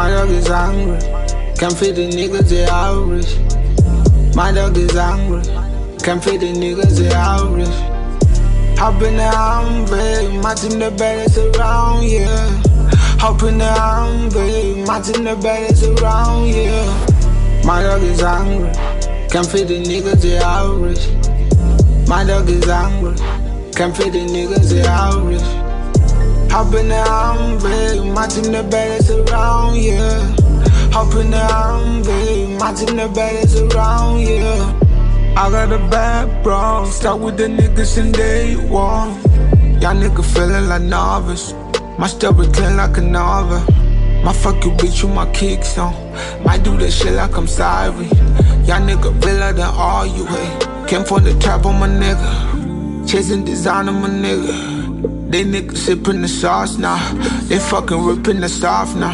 My dog is hungry. Can't feed the niggas, they average. My dog is hungry. Can't feed the niggas, they average. Hop in the Humvee, matching the baddest around, yeah. Hop in the Humvee, matching the baddest around, yeah. My dog is hungry. Can't feed the niggas, they average. My dog is hungry. Can't feed the niggas, they average. Hop in the Humvee, matching the baddest around, yeah. Hop in the Humvee, matching the baddest around, yeah. I got a bad bro, start with the niggas in day one. Y'all niggas feeling like novice. My stuff is clean like a novel. My fuck you bitch with my kicks on. Might do that shit like I'm sorry. Y'all niggas realer than all you hate. Came from the trap on my nigga. Chasing design on my nigga. They niggas sipping the sauce now. They fucking ripping the stuff now.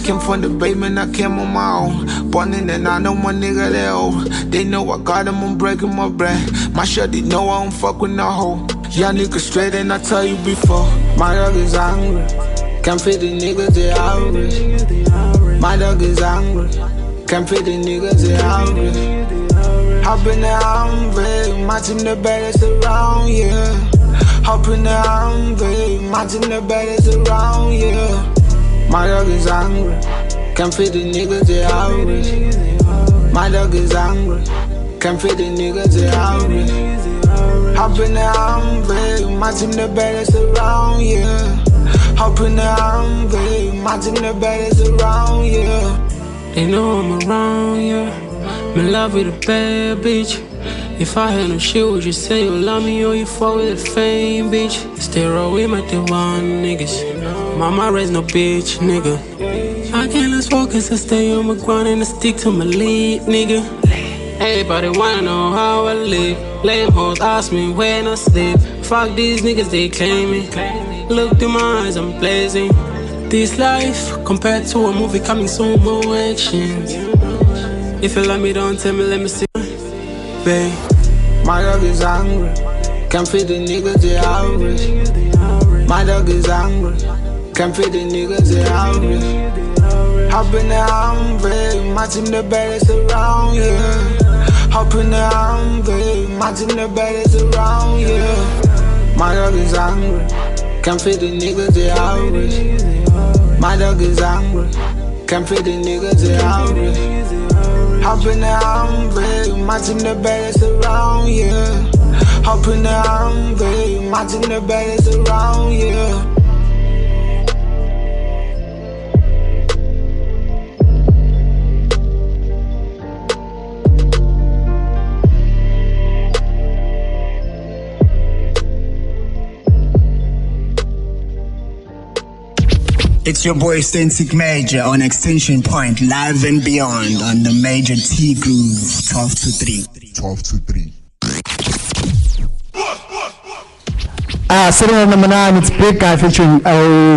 Came from the basement, I came on my own. Born in and I know my nigga they old. They know I got them, I'm breaking my bread. My shorty know I don't fuck with no hoe. Y'all niggas straight and I tell you before. My dog is hungry. Can't feed the niggas, they average. My dog is hungry. Can't feed the niggas, they average. Hop in the Humvee, matching the baddest around, yeah. Hop in the Humvee, matching the baddest around, yeah. My dog is hungry. Can't feed the niggas, they average. My dog is hungry. Can't feed the niggas, they average. Hop in the Humvee, matching the baddest around, yeah. Hop in the Humvee, matching the baddest around, yeah. They know I'm around, yeah. I'm in love with a bad bitch. If I had no shit, would you say you love me or you fuck with the fame, bitch? Stay raw with my one niggas. Mama raised no bitch, nigga. I can't lose focus, I stay on my grind and I stick to my lead, nigga. Everybody wanna know how I live. Lame hoes ask me when I sleep. Fuck these niggas, they claim me. Look through my eyes, I'm blazing. This life, compared to a movie coming soon, more action. If you love me, don't tell me, let me see. Babe. My dog is hungry. Can't feed the niggas, they average. My dog is hungry. Can't feed the niggas, they average. Hop in the Humvee, matching the baddest around, yeah. Hop in the Humvee, matching the baddest around, yeah. My dog is hungry. Can't feed the niggas, they average. My dog is hungry. Can't feed the niggas, they average. Hop in the Humvee, matching the baddest around, yeah. Hop in the Humvee, matching the baddest around, yeah. It's your boy Stensic Major on Extension Point, live and beyond on the Major T Groove, 12 to 3. 12 to 3. Sitting on number 9, it's Big Guy featuring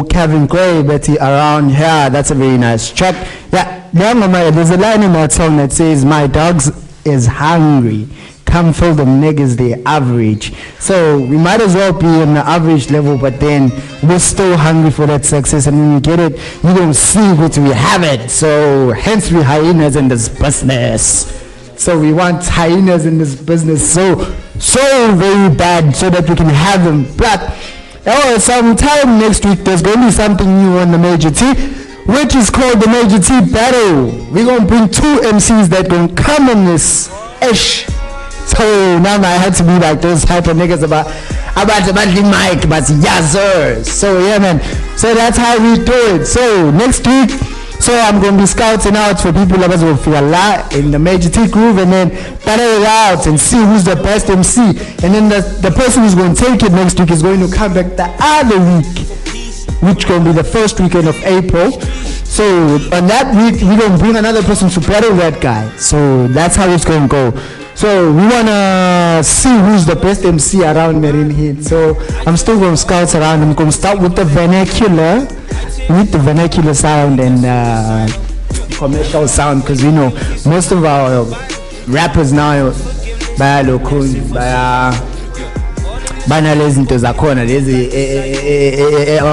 Kevin Gray, Betty Around Here. That's a very nice track. Yeah, there's a line in that song that says, my dogs is hungry. Come fill them niggas, they average. So we might as well be on the average level, but then we're still hungry for that success. And when you get it, you don't see what we have it. So hence we hyenas in this business. So we want hyenas in this business so very bad so that we can have them. But sometime next week there's going to be something new on the Major T, which is called the Major T Battle. We're going to bring two MCs that going to come in this ish. So now I had to be like those type of niggas about the mic, but yes sir. So yeah man, so that's how we do it. So next week, so I'm going to be scouting out for people that will feel a lot in the Major T Groove and then battle it out and see who's the best MC. And then the person who's going to take it next week is going to come back the other week, which is going to be the first weekend of April. So on that week, we're going to bring another person to battle that guy. So that's how it's going to go. So we want to see who's the best MC around Marine Heat. So I'm still going to scout around. I'm going to start with the vernacular. With the vernacular sound and commercial sound, because you know most of our rappers now banalezi into zakhona lezi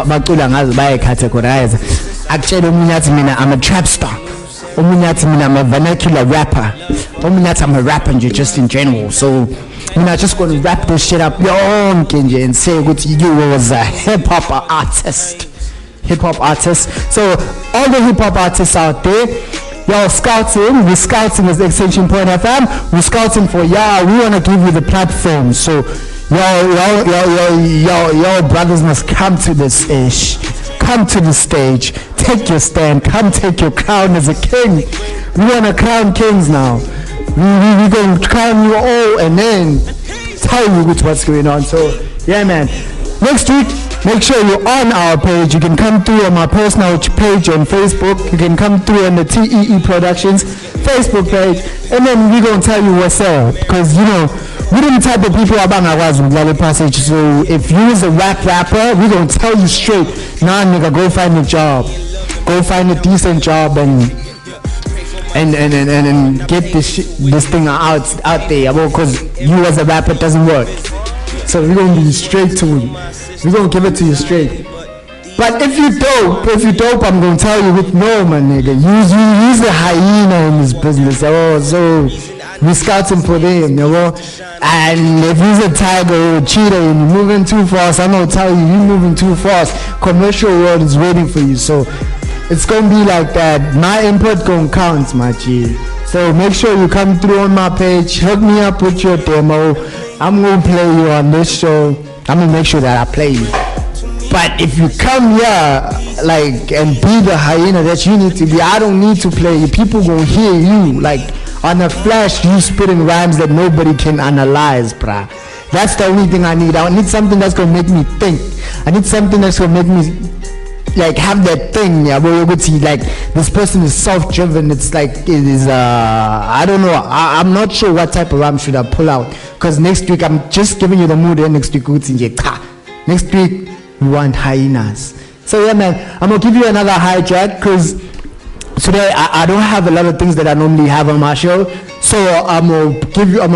bacula ngazo baye categorize. akutshela omunye athi mina I'm a trap star, omunye athi mina I'm a vernacular rapper, omunye athi I'm a rapper nje just in general. So I just gonna wrap this shit up yonke nje and say ukuthi you was a hip-hop artist. So all the hip-hop artists out there, y'all scouting, we're scouting as Extension Point FM, we're scouting for y'all, we want to give you the platform. So y'all brothers must come to this ish, come to the stage, take your stand, come take your crown as a king. We want to crown kings now. We're going to crown you all and then tell you what's going on. So yeah, man, next week make sure you're on our page. You can come through on my personal page on Facebook, you can come through on the TEE Productions Facebook page, and then we're going to tell you what's up, because you know we didn't type of people about my passage. So if you was a rapper, we're going to tell you straight, nah nigga, go find a job, go find a decent job and get this thing out there, because you as a rapper doesn't work. So we're gonna be straight to you. We're gonna give it to you straight. But if you dope, I'm gonna tell you with no, my nigga. Use a hyena in this business. Oh, so we're scouting for them, you know. And if he's a tiger or a cheetah and you're moving too fast, I'm gonna tell you, you're moving too fast. Commercial world is waiting for you. So it's gonna be like that. My input gonna count, my G. So make sure you come through on my page. Hook me up with your demo. I'm gonna play you on this show. I'm gonna make sure that I play you. But if you come here like and be the hyena that you need to be, I don't need to play you. People gonna hear you like on a flash. You spitting rhymes that nobody can analyze, bruh. That's the only thing I need. I need something that's gonna make me think. I need something that's gonna make me like have that thing, yeah, where you could see like this person is self-driven. It's like it is I don't know, I'm not sure what type of rhyme should I pull out, because next week I'm just giving you the mood, and next week next week we want hyenas. So yeah, man, I'm gonna give you another hijack, because today I don't have a lot of things that I normally have on my show. So I'm gonna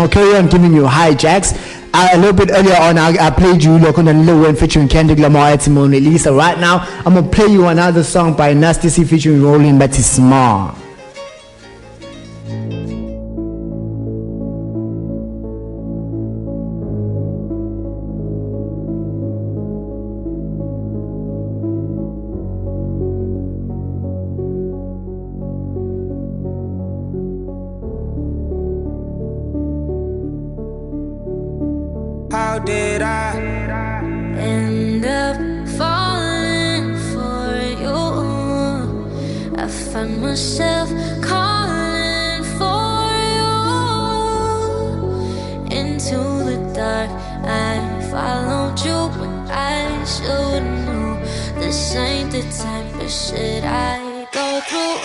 carry on giving you hijacks. A little bit earlier on, I played you look on the Lil Wayne featuring Kendrick Lamar and Mona Lisa. Right now, I'm gonna play you another song by Nasty C featuring Rolling Betty Small. How did I end up falling for you? I find myself calling for you into the dark. I followed you when I should know this ain't the type of shit I go through.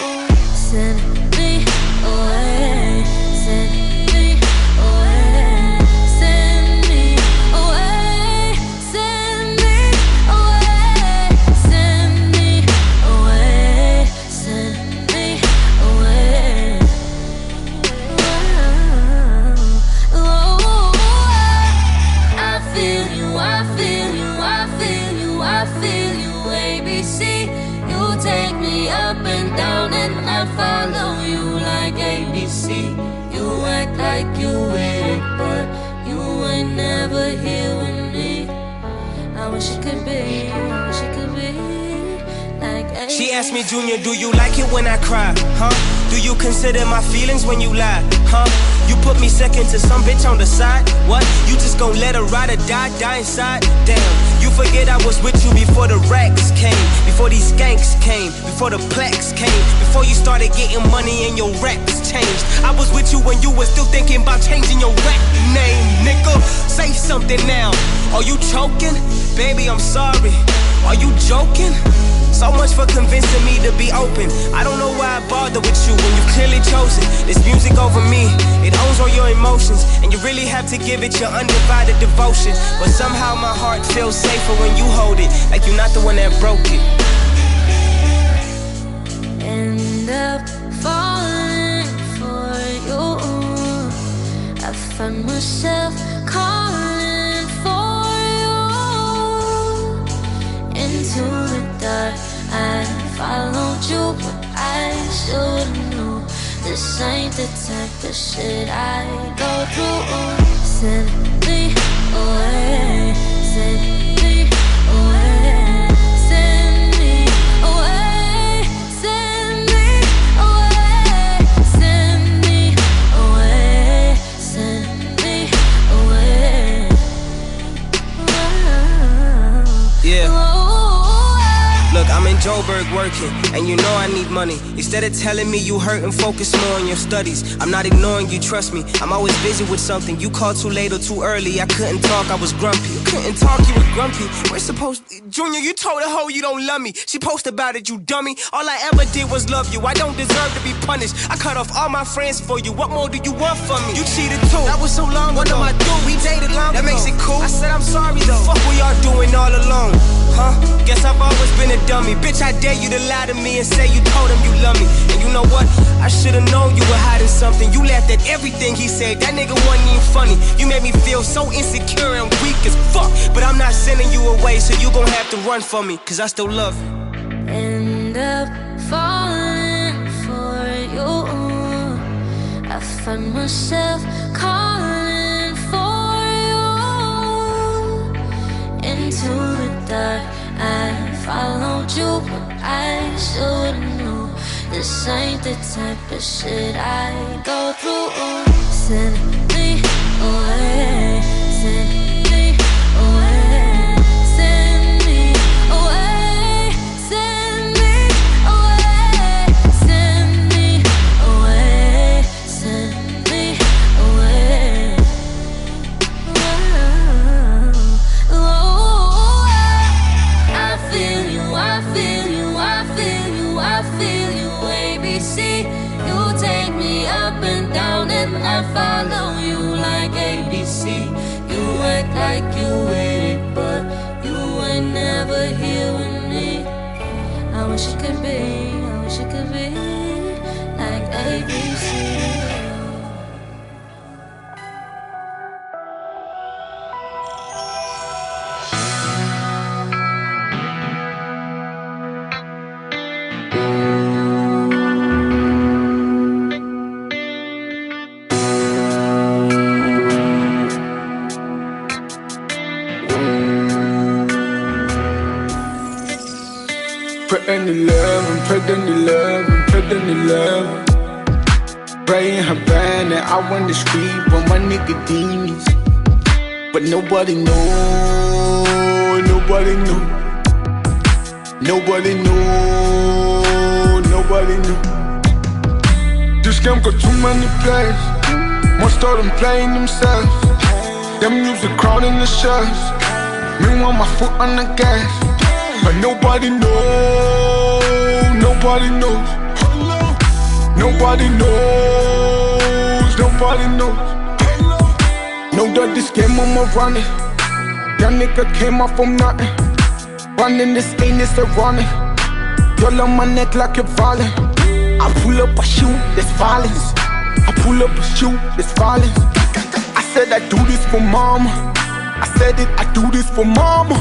Send me away, send me away, send me away, send me away, send me away, send me away. Oh, I feel you, I feel you, I feel you, I feel you, ABC. You take me up and down and I follow you like ABC. You act like you with it, but you ain't never here with me. I wish it could be, wish it could be like ABC. She asked me, Junior, do you like it when I cry, huh? Do you consider my feelings when you lie, huh? You put me second to some bitch on the side, what? You just gon' let her ride or die inside? Damn, you forget I was with you before the racks came, before these skanks came, before the plaques came, before you started getting money and your raps changed. I was with you when you were still thinking about changing your rap name, nigga. Say something now. Are you choking? Baby, I'm sorry. Are you joking? So much for convincing me to be open. I don't know why I bother with you when you clearly chosen this music over me. It owns all your emotions, and you really have to give it your undivided devotion. But somehow my heart feels safer when you hold it, like you're not the one that broke it. End up falling for you. I find myself calling for you into the dark. I followed you, but I should've known. This ain't the type of shit I go through. Send me away, send me away, send me away, send me away, send me away, send me away. Yeah. Look, I'm in Joburg working, and you know I need money. Instead of telling me you hurt and focus more on your studies, I'm not ignoring you, trust me. I'm always busy with something. You called too late or too early. I couldn't talk, I was grumpy. You couldn't talk, you were grumpy. We're supposed... Junior, you told a hoe you don't love me. She posted about it, you dummy. All I ever did was love you. I don't deserve to be punished. I cut off all my friends for you. What more do you want from me? You cheated too. That was so long ago. What am I doing? We dated long ago. That makes it cool. I said I'm sorry though. Fuck we are doing all alone. Huh? Guess I've always been a dummy. Bitch, I dare you to lie to me and say you told him you love me. And you know what? I should've known you were hiding something. You laughed at everything he said. That nigga wasn't even funny. You made me feel so insecure and weak as fuck. But I'm not sending you away, so you gon' have to run for me, cause I still love you. End up falling for you. I find myself calling for you. Into the dark I followed you, but I should've known. This ain't the type of shit I go through. Send me away, send me away, send me away, send me away, send me away, send me away. I feel you, I feel you, I feel you, I feel you, ABC. You take me up and down and I follow you like ABC. You act like you with it, but you ain't never here with me. I wish it could be, I wish it could be like ABC. Pregnant 11, pregnant 11, pregnant 11. Praying Havana, I went to street with my nigga demons. But nobody know, nobody knew. Nobody knew, nobody knew. This game got too many players. Most of them playing themselves. Them music crowd in the shells. Meanwhile my foot on the gas. But nobody knows, nobody knows. Nobody knows, nobody knows. Know that this game I'ma run it. Young nigga came up from nothing. Running this ain't it's ironic. Y'all on my neck like you're violent. I pull up a shoot, there's violence. I pull up a shoot, there's violence. I said I do this for mama. I said it, I do this for mama.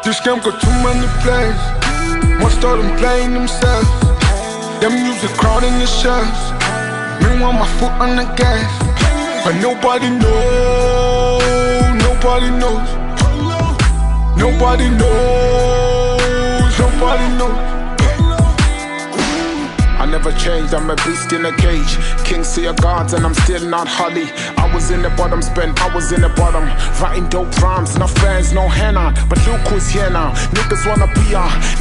This game got too many players. Most of them playing themselves. Them music crowd in the shells. Meanwhile my foot on the gas. But nobody knows, nobody knows. Nobody knows, nobody knows. I never changed, I'm a beast in a cage. Kings to your gods and I'm still not Holly. I was in the bottom, spent hours in the bottom. Writing dope rhymes, no fans, no henna. But look who's here now, niggas wanna be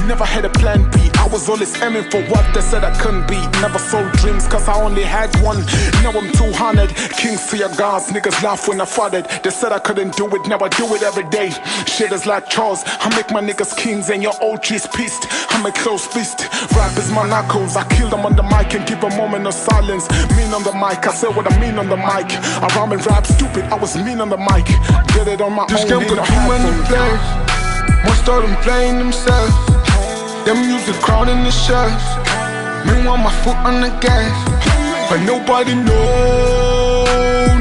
never had a plan B. I was always aiming for what they said I couldn't be. Never sold dreams cause I only had one. Now I'm 200, kings to your gods. Niggas laugh when I farted. They said I couldn't do it, now I do it every day. Shit is like Charles, I make my niggas kings and your OG's pissed. I'm a close fist, rap is my knuckles. I killed them I'm on the mic and give a moment of silence. Mean on the mic, I say what I mean on the mic. I rhyme and rap stupid, I was mean on the mic. Get it on my This own, them got too many players. Most of them playing themselves. Them use the crowd in the shirts. Meanwhile my foot on the gas. But nobody knows.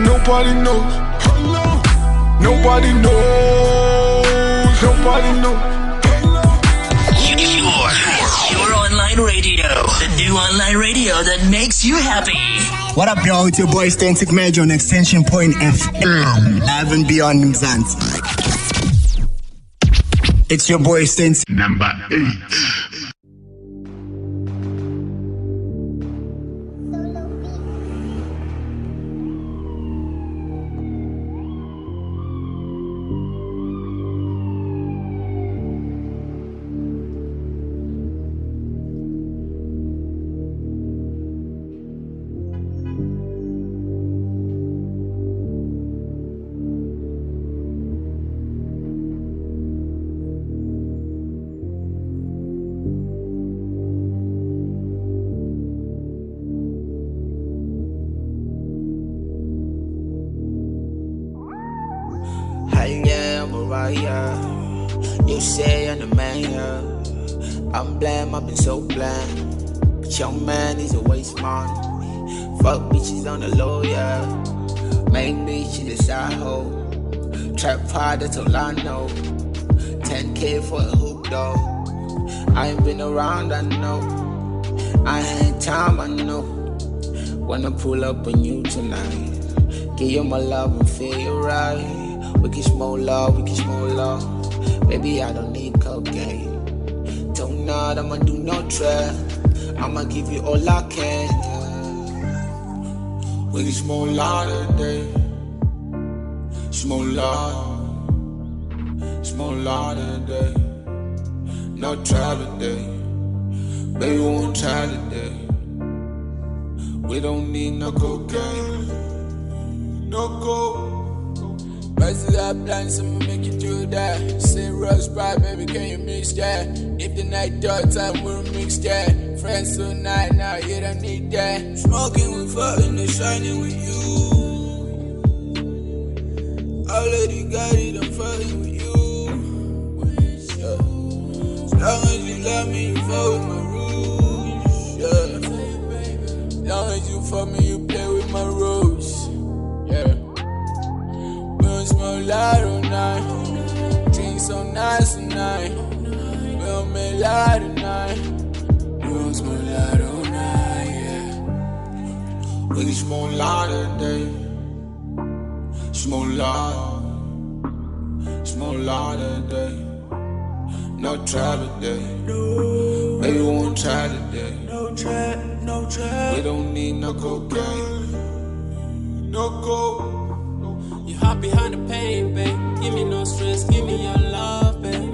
Nobody knows. Nobody knows. Nobody knows. Your online radio, the new online radio that makes you happy. What up, y'all? It's your boy Stensic Major on Extension Point FM. Live and beyond Mzansi. It's your boy Stensic. Number 8. You say I'm the man, yeah. I'm bland, I've been so bland. But your man is a waste man. Fuck bitches on the low, yeah. Main bitch in the side hole. Trap hard, that's all I know. 10K for a hoop though. I ain't been around, I know. I ain't time, I know. Wanna pull up on you tonight. Give you my love and feel you right. We can smoke love, we can smoke love. Baby, I don't need cocaine. Don't nod, I'ma do no trap. I'ma give you all I can. We can smoke love today. Smoke love. Smoke love today. No trap today. Baby, we won't try today. We don't need no cocaine. No coke. Versus I plan, so I'ma make you do that. Say Rose Pride, baby, can you mix that? If the night dark time, we'll mix that. Friends tonight, now you don't need that. Smoking with fucking and shining with you. Already got it, I'm fucking with you. Yeah. As long as you love me, you fuck with my rules. Yeah. As long as you fuck me, you play with my rules. Yeah. Smoke loud all night. Drink so nice tonight. We don't make loud tonight. We don't smoke loud all night, yeah. We can smoke loud today. Smoke loud. Smoke loud today. No trap today. Baby, we won't try today. No trap, no trap. We don't need no cocaine. No coke. You hide behind the pain, babe. Give me no stress, give me your love, babe.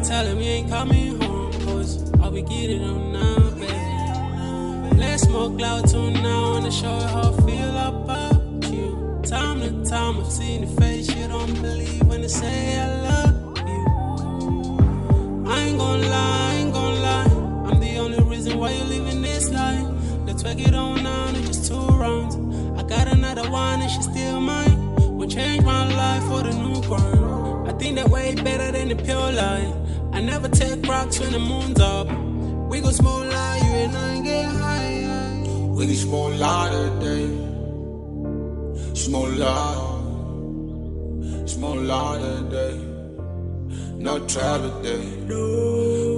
Tell him you ain't coming home, cause all we get it on now, babe. Let's smoke loud too now, wanna show you how I feel about you. Time to time, I've seen the face you don't believe when they say I love you. I ain't gonna lie, I ain't gonna lie. I'm the only reason why you're living this life. Let's work it on now, it's just 2 rounds. I got another one and she's still mine. Will change my life for the new grind. I think that way better than the pure light. I never take rocks when the moon's up. We gon' smoke like you and I get high. We can smoke loud today. Smoke loud. Smoke loud today. No trap today.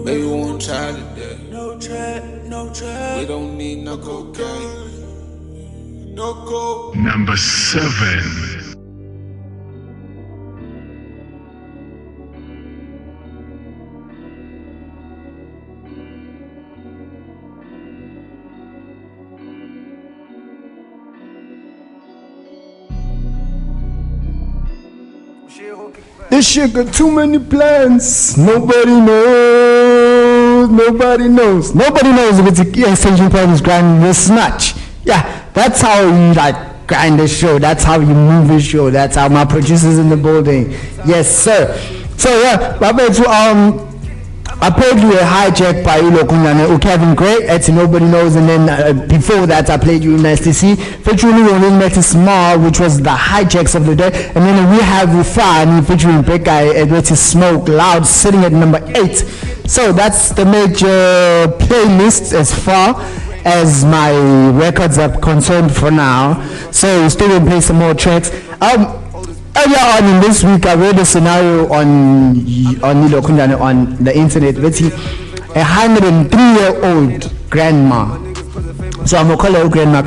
Baby, we won't try today. No trap, no trap. We don't need no cocaine. No coke. Number 7. This shit got too many plans. Nobody knows. Nobody knows. Nobody knows if it's a Extension Point is grinding this much. Yeah, that's how you like grind the show. That's how you move the show. That's how my producers in the building. Yes, sir. So yeah, I played you a hijack by Ilo Kunane, Kevin Gray, it's Nobody Knows, and then before that I played you Nice to See, featuring Rolling Matty Small, which was the hijacks of the day, and then we have Rufani featuring Big Guy, which is Smoke Loud, sitting at number 8. So that's the major playlist as far as my records are concerned for now. So still gonna play some more tracks. Earlier on in this week, I read a scenario on the internet. Let's see, 103-year-old grandma. So I'm gonna call her grandma.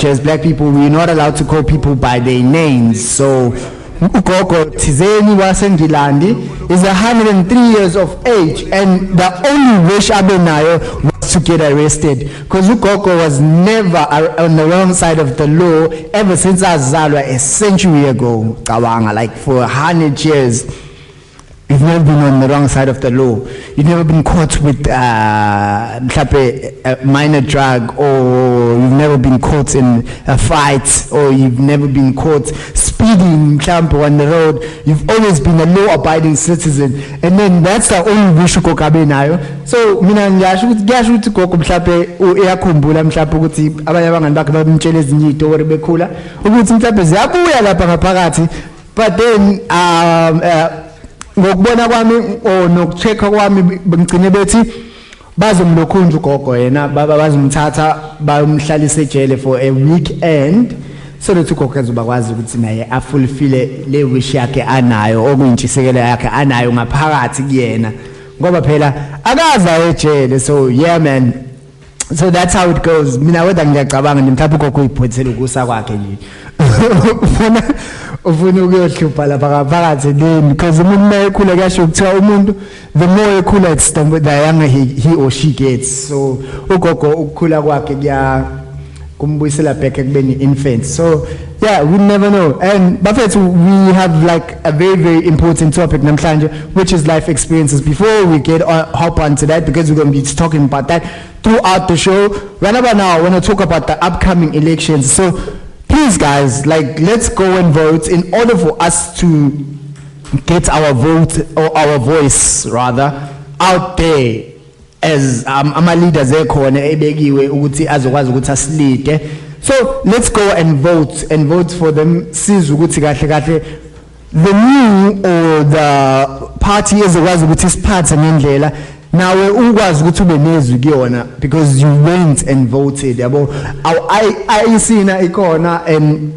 As black people, we're not allowed to call people by their names. So ugogo Tizeni Wasengilandi is 103 years of age, and the only wish abenayo was to get arrested, because ugogo was never on the wrong side of the law ever since azalwa a century ago. Kawanga, like for 100 years. You've never been on the wrong side of the law. You've never been caught with a minor drug, or you've never been caught in a fight, or you've never been caught speeding on the road. You've always been a law-abiding citizen, and then that's the only wish ugogo nayo. So mina ngiyasho ukuthi gogo mhlawumbe uyakhumbula mhlawumbe ukuthi abanye abangani bakhe babemtshela ezinye izitori bekhula ukuthi mhlawumbe ziyabuya lapha ngaphakathi, but then ngokubona kwami nokuchecka kwami ngicine bethi bazomlokhunja ugogo yena bazomthatha bayomhlalisa ejele for a weekend, so that ugogo azobakwazi ukuthi naye afulfill le wish yakhe anayo, okuyintshisekelo yakhe anayo ngaphakathi kuyena, ngoba phela akaza ejele. So yeah man, so that's how it goes. Mina wethu ngiyacabanga mhlawumbe ugogo uyiphothela ukusa kwakhe nje ufuna ukuyohlupha lapha ngaphakathi then, because umuntu mayekhula kuyasho ukuthiwa umuntu the more ekhula it's the younger he or she gets. So ugogo ukukhula kwakhe kuya kumbuyisela back ekubeni infant. So yeah, we never know. And bafethu, we have like a very, very important topic namhlanje, which is life experiences. Before we hop on to that, because we're going to be talking about that throughout the show, right about now I want to talk about the upcoming elections. So please guys, like, let's go and vote in order for us to get our vote, or our voice rather, out there as ama-leaders ekhona ebekiwe ukuthi azokwazi ukuthi asilide. So let's go and vote for them. Sizwe ukuthi kahle kahle the new or the party ezokwazi ukuthi siphathe ngendlela nawe ukwazi ukuthi ube nezwi kuyona, because you went and voted. Yabo ayisina ikhona, and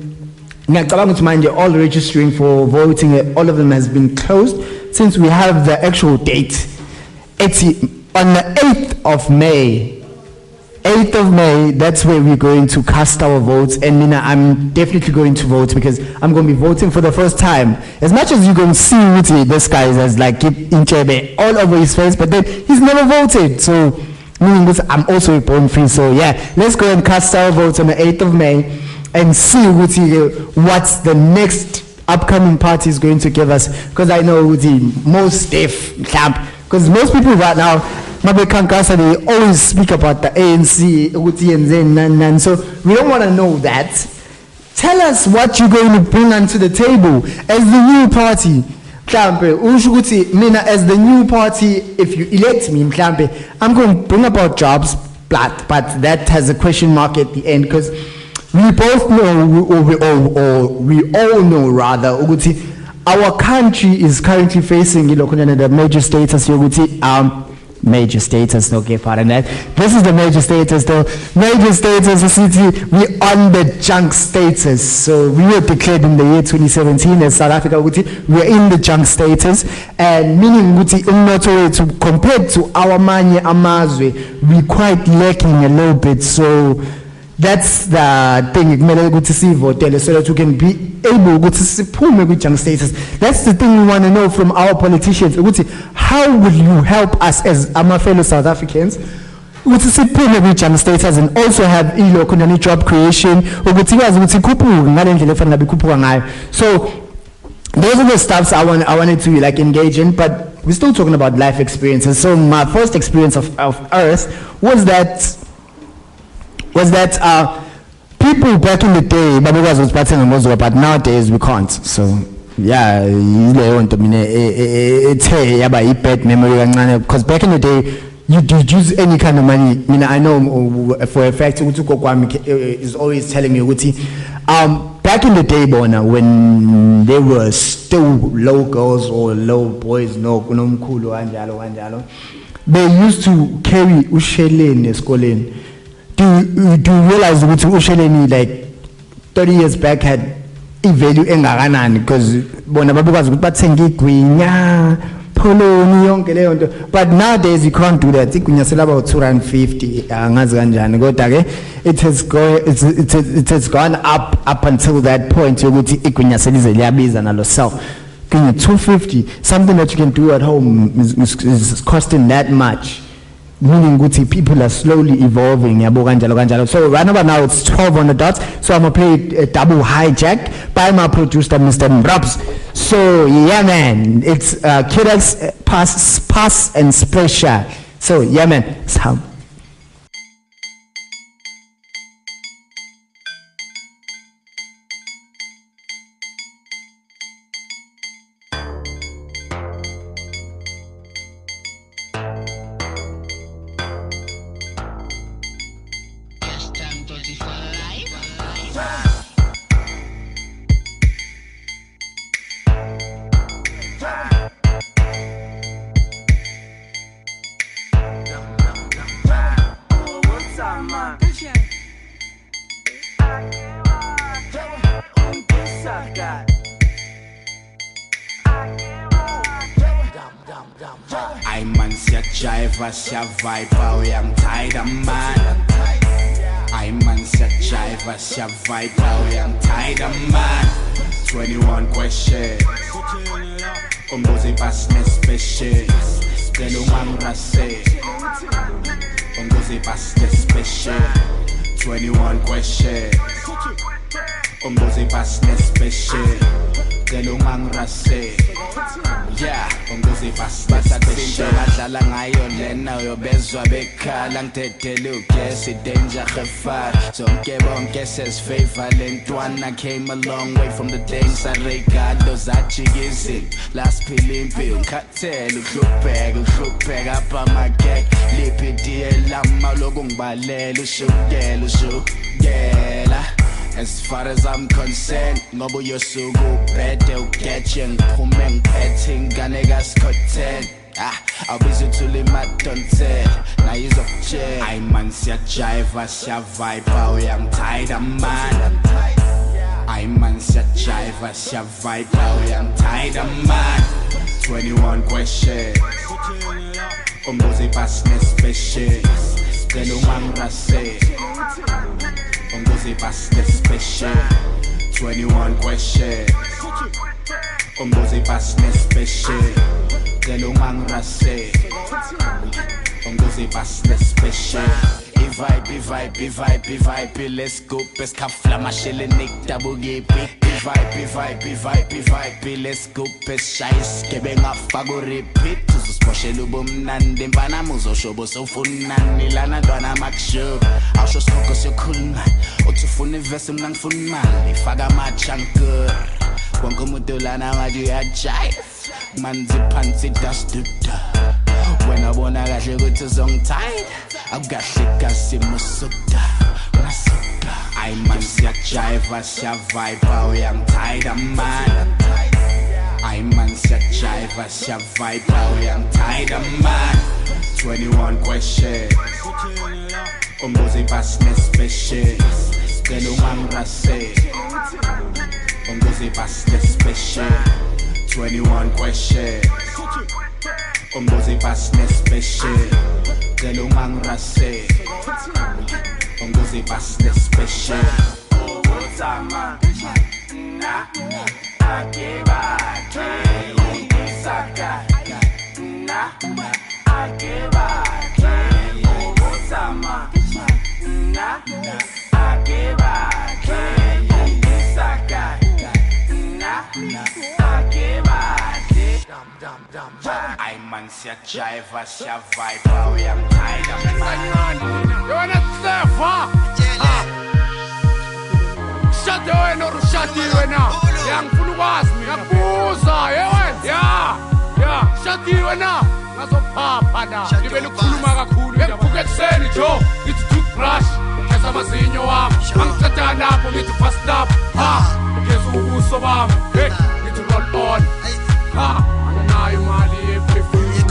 ngiyacabanga ukuthi manje all registering for voting, all of them has been closed since we have the actual date. It's on the 8th of May. 8th of May, that's where we're going to cast our votes, and Mina, I'm definitely going to vote because I'm going to be voting for the first time. As much as you can see this guy has like Inchebe all over his face, but then he's never voted. So meaning this, I'm also born free. So yeah, let's go and cast our votes on the 8th of May and see what's the next upcoming party is going to give us, because I know the most deaf camp, because most people right now they always speak about the ANC, so we don't want to know that. Tell us what you're going to bring onto the table as the new party. Mina, as the new party, if you elect me, I'm going to bring about jobs, but that has a question mark at the end, because we both know, or we all know rather, our country is currently facing the major status. Major status, okay, pardon that. This is the major status though. Major status, the city, we on the junk status. So we were declared in the year 2017 as South Africa, we're in the junk status, and meaning compared to our manye amazwe, we're quite lacking a little bit. So that's the thing, so that we can be able to junk status. That's the thing we want to know from our politicians. How will you help us as our fellow South Africans with junk status, and also have job creation? So those are the stuffs I wanted to like engage in, but we're still talking about life experiences. So my first experience of Earth was that people back in the day, but nowadays we can't. So yeah, ileyo nto mina ethe yaba i-bad memory kancane, because back in the day you did use any kind of money. I know for a fact ukuthi ugogo wami is always telling me ukuthi back in the day bona, when there were still low girls or low boys, kunomkhulu kanjalo, they used to carry usheleni esikoleni. Do you realize ukuthi usheleni like 30 years back had i-value engakanani, because bona babekwazi ukuthi bathenga igwinya poloni yonke leyo nto, but nowadays you can't do that. Igwinya selaba 250 angazi kanjani, kodwa ke it has gone up until that point yokuthi igwinya selize liyabiza nalo self. 250, something that you can do at home is costing that much, meaning kuti people are slowly evolving. So right about now it's 12 on the dot, so I'm gonna play a double hijack by my producer Mr. Mrabs. So yeah man, it's Kid's pass and special. So yeah man, it's how. Sia vibe, we am tired of man. I man sia jive, sia vibe, we am tired of man. 21 questions. Umbuzi pass special. Tell man rase. Umbuzi pass special. 21 questions. Umbuzi pass special. Tell man rase. Yeah, umbuzi pass special. Adlala ngayo lena uyobezwa bekhala ngithethele ugesi danger gefar. Zonke bonke sesifavor lentwana came a long way from the things I regalo zajikizini. Last pilimpi ukhathele uhlupheka apha magek. Liphi diye lama lokungibalela ushukela. As far as I'm concerned, ngoba uyosuku ubhede ugeje ngiphume ngiphethe ingane kaScotland. I'll be to my tontel. Now he's up chair. I man sia jive, sia vibe, we am tired of man. I man sia jive, sia vibe, we am tired of man. 21 questions. Umbuzi pass special. Tell man rase. Umbuzi pass special. 21 questions. Umbuzi pass special. Tell man rase. Umbuzi pass special. Vibe, let's go. Best kafla mashele nick double gipi. Vibe, let's go. Best shais kebe ngafaka repeat. Uzosposhela ubumnandi mfana muzoshobo sofunani lana ntwana makusho. Awusho focus your cool man. Uthi ufuna ivesi mina ngifuna imali. Faka amachanker. Wonke umuntu lana ngathi uyajive. Manzi phansi dustduda. When I wanna get you to song tight, I've got kasi musuda. I man sia jive, sia vibe, we am tired of man. I man sia jive, sia vibe, we am tired of man. 21 questions. Umbuzi pass special. Tell man rase. Umbuzi pass special. 21 questions. Umbuzi pass special. Tell man rase. Umbuzi pass special. Sama na akeba ke isaka na akeba ke sama na akeba ke isaka na akeba. I man sia jive, sia vibe, we am tired of man. You wanna surf, huh? Shut the way, no shut the way now. Young full was me. Ngifakiwe na ngazophapha na ngibele ukukhuluma kakhulu ngivuka ekseni jo ngithi toothbrush geza amazinyo wami angiceda lapho ngithi fast stop geza ubuso bami ngithi roll on anginayo imali yeperfume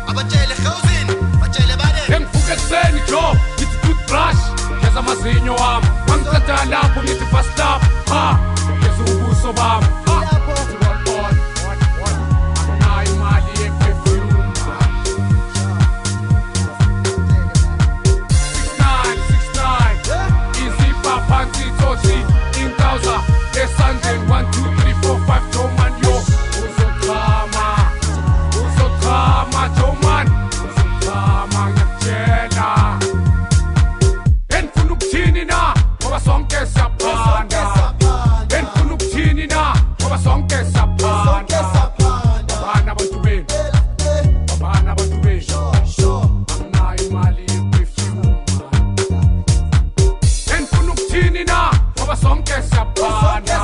abatshele khawuzini batshele bane ngivuka ekseni jo ngithi toothbrush geza amazinyo wami angiceda lapho ngithi fast stop geza ubuso bami Esandleni 1 2 3 4 5 Joman yo uzokhama Joman uzokhama ngiyakutshela enfuna ukuthini na ngoba sonke siyaphanda enfuna ukuthini na ngoba sonke siyaphanda bana abantu benu anginayo imali yeperfume enfuna ukuthini na ngoba sonke siyaphanda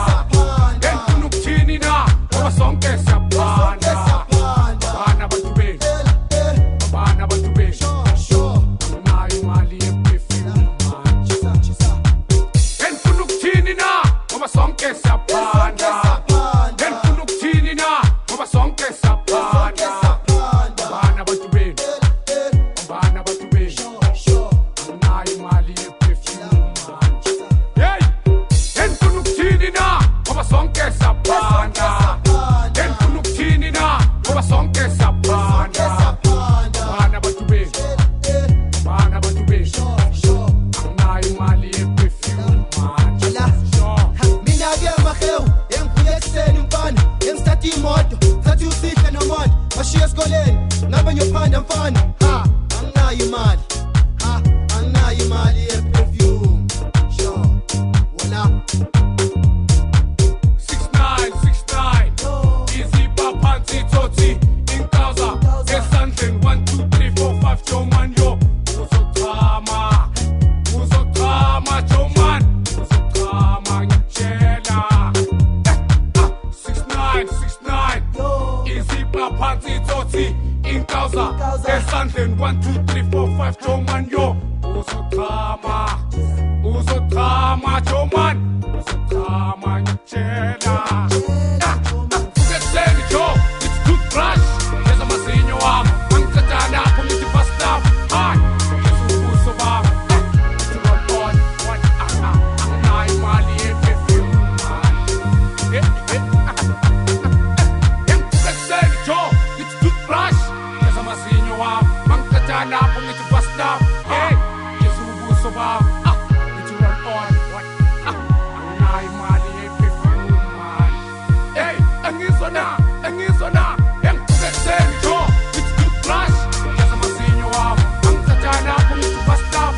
Esandleni 1 2 3 4 5 Joman yo uzokhama Joman uzokhama ngiyakutshela fukekseni jo it's toothbrush geza amazinyo wami angiceda lapho ngithi fast stop geza ubuso bami anginayo imali yeperfume fukekseni jo it's toothbrush geza amazinyo wami angiceda lapho ngithi fast stop geza ubuso bami ngithi roll on anginayo imali yeperfume angizwa na fukekseni jo it's toothbrush geza amazinyo wami angiceda lapho ngithi fast stop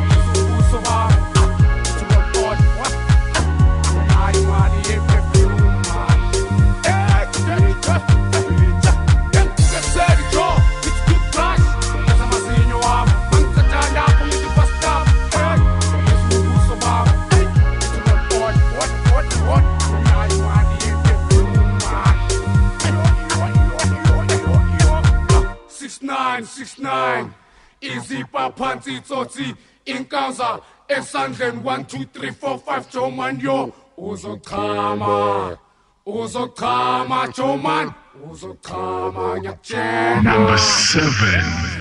geza ubuso bami ngithi roll on anginayo imali yeperfume fukekseni jo it's toothbrush geza amazinyo wami angiceda lapho ngithi fast stop geza ubuso bami ngithi roll on anginayo imali yeperfume 6969 izipha phansi tsotsi inkauza esandleni 1 2 3 4 5 Joman yo uzokhama Joman uzokhama ngiyakutshela Number 7